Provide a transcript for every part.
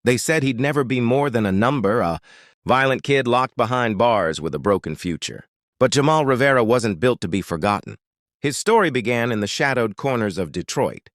They said he'd never be more than a number, a violent kid locked behind bars with a broken future. But Jamal Rivera wasn't built to be forgotten. His story began in the shadowed corners of Detroit,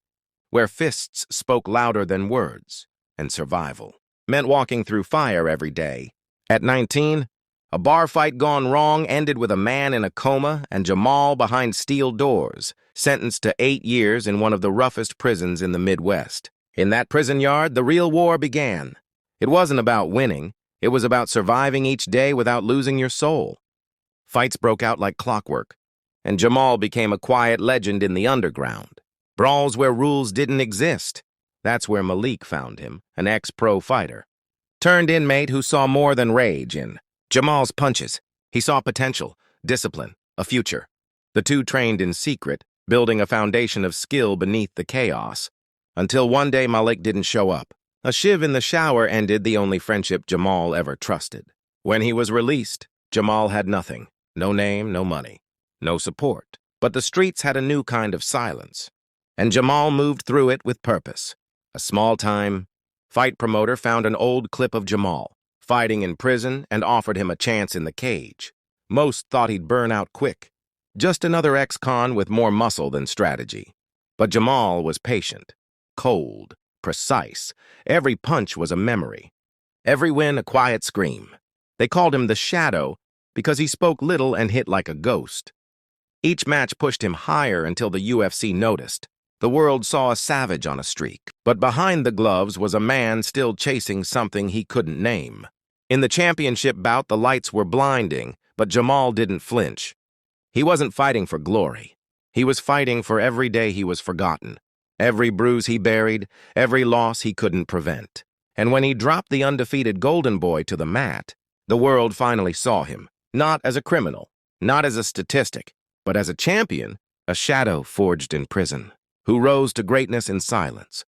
where fists spoke louder than words, and survival meant walking through fire every day. At 19, a bar fight gone wrong ended with a man in a coma and Jamal behind steel doors, sentenced to 8 years in one of the roughest prisons in the Midwest. In that prison yard, the real war began. It wasn't about winning. It was about surviving each day without losing your soul. Fights broke out like clockwork, and Jamal became a quiet legend in the underground. Brawls where rules didn't exist. That's where Malik found him, an ex-pro fighter. Turned inmate who saw more than rage in Jamal's punches. He saw potential, discipline, a future. The two trained in secret, building a foundation of skill beneath the chaos. Until one day Malik didn't show up. A shiv in the shower ended the only friendship Jamal ever trusted. When he was released, Jamal had nothing. No name, no money, no support. But the streets had a new kind of silence. And Jamal moved through it with purpose. A small-time fight promoter found an old clip of Jamal, fighting in prison, and offered him a chance in the cage. Most thought he'd burn out quick. Just another ex-con with more muscle than strategy. But Jamal was patient, cold, precise. Every punch was a memory. Every win a quiet scream. They called him the Shadow because he spoke little and hit like a ghost. Each match pushed him higher until the UFC noticed. The world saw a savage on a streak, but behind the gloves was a man still chasing something he couldn't name. In the championship bout, the lights were blinding, but Jamal didn't flinch. He wasn't fighting for glory. He was fighting for every day he was forgotten, every bruise he buried, every loss he couldn't prevent. And when he dropped the undefeated Golden Boy to the mat, the world finally saw him, not as a criminal, not as a statistic, but as a champion, a shadow forged in prison, who rose to greatness in silence.